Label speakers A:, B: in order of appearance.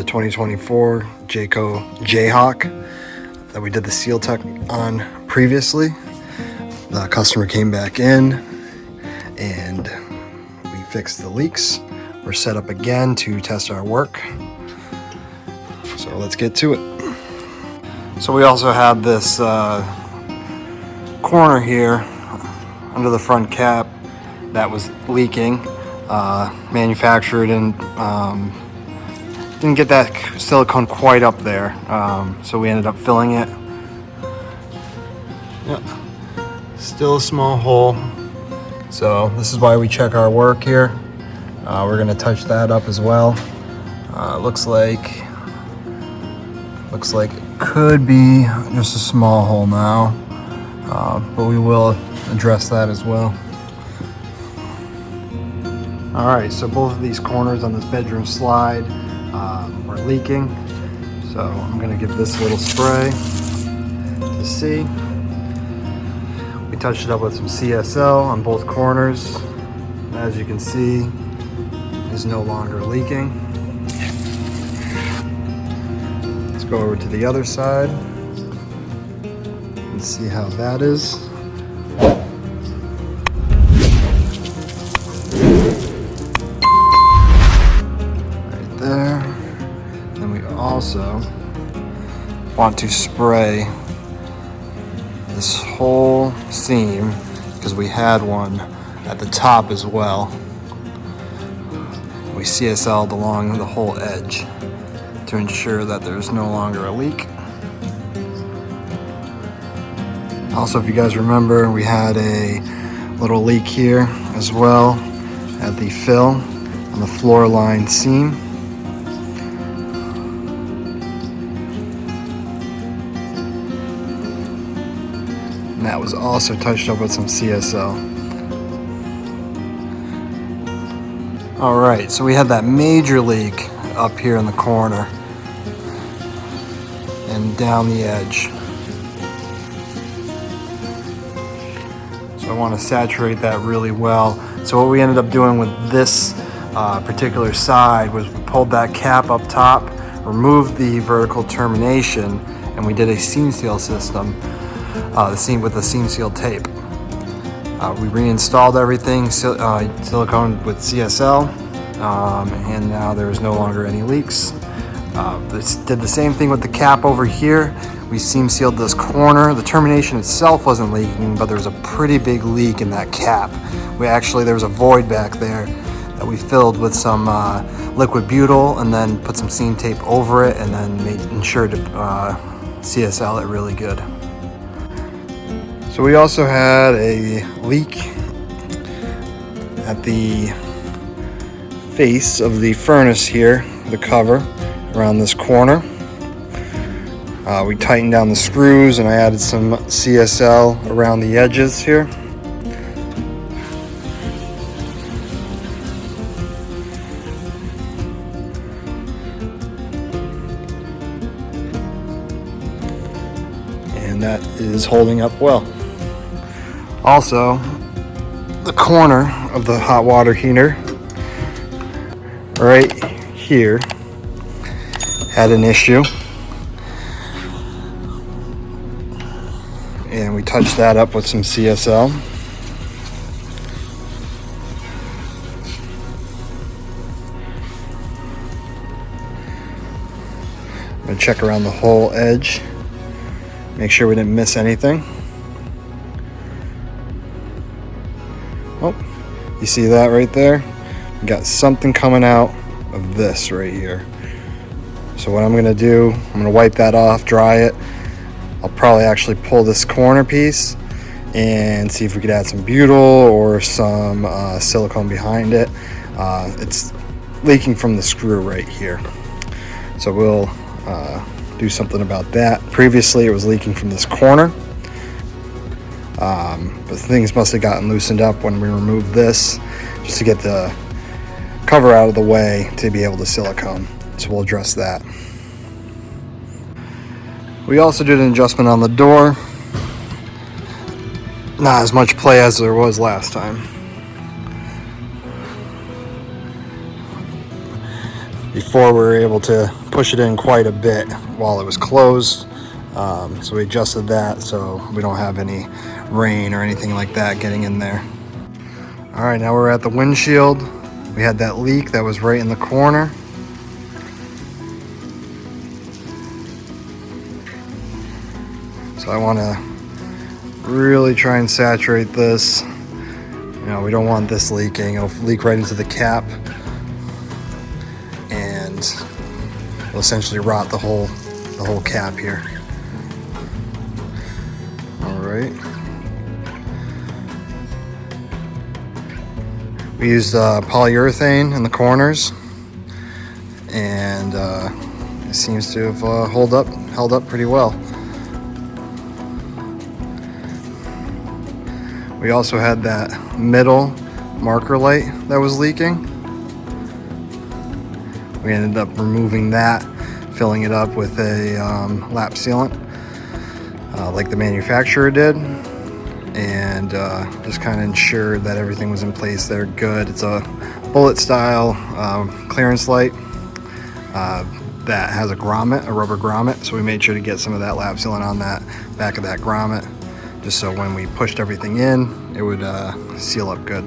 A: 2024 Jayco Jayhawk that we did the Sealtech on previously. The customer came back in and we fixed the leaks. We're set up again to test our work. So let's get to it. So we also had this corner here under the front cap that was leaking. Manufacturer didn't get that silicone quite up there, so we ended up filling it. Yep, still a small hole. So this is why we check our work here. We're gonna touch that up as well. Looks like it could be just a small hole now, but we will address that as well. All right, so both of these corners on this bedroom slide were leaking. So I'm gonna give this a little spray to see. We touched it up with some CSL on both corners. As you can see, it is no longer leaking. Let's go over to the other side and see how that is. There. Then we also want to spray this whole seam because we had one at the top as well. We CSL'd along the whole edge to ensure that there's no longer a leak. Also, if you guys remember, we had a little leak here as well at the fill on the floor line seam. That was also touched up with some CSL. All right, so we had that major leak up here in the corner and down the edge. So I want to saturate that really well. So what we ended up doing with this particular side was we pulled that cap up top, removed the vertical termination, and we did a seam seal system. The seam with the seam seal tape. We reinstalled everything, silicone with CSL, and now there's no longer any leaks. Did the same thing with the cap over here. We seam sealed this corner. The termination itself wasn't leaking, but there was a pretty big leak in that cap. There was a void back there that we filled with some liquid butyl and then put some seam tape over it and then ensured to CSL it really good. So we also had a leak at the face of the furnace here, the cover around this corner. We tightened down the screws and I added some CSL around the edges here. And that is holding up well. Also, the corner of the hot water heater right here had an issue, and we touched that up with some CSL. I'm going to check around the whole edge, make sure we didn't miss anything. Oh, you see that right there? We got something coming out of this right here. So what I'm gonna do, I'm gonna wipe that off, dry it. I'll probably actually pull this corner piece and see if we could add some butyl or some silicone behind it. It's leaking from the screw right here. So we'll do something about that. Previously it was leaking from this corner. But things must have gotten loosened up when we removed this just to get the cover out of the way to be able to silicone. So we'll address that. We also did an adjustment on the door. Not as much play as there was last time. before we were able to push it in quite a bit while it was closed. So we adjusted that so we don't have any rain or anything like that getting in there. All right, now we're at the windshield. We had that leak that was right in the corner. So I want to really try and saturate this. You know, we don't want this leaking. It'll leak right into the cap and will essentially rot the whole cap here. All right. We used polyurethane in the corners, and it seems to have held up pretty well. We also had that middle marker light that was leaking. We ended up removing that, filling it up with a lap sealant like the manufacturer did, and just kind of ensured that everything was in place there good. It's a bullet style clearance light that has a grommet, a rubber grommet, so we made sure to get some of that lap sealant on that back of that grommet, just so when we pushed everything in, it would seal up good.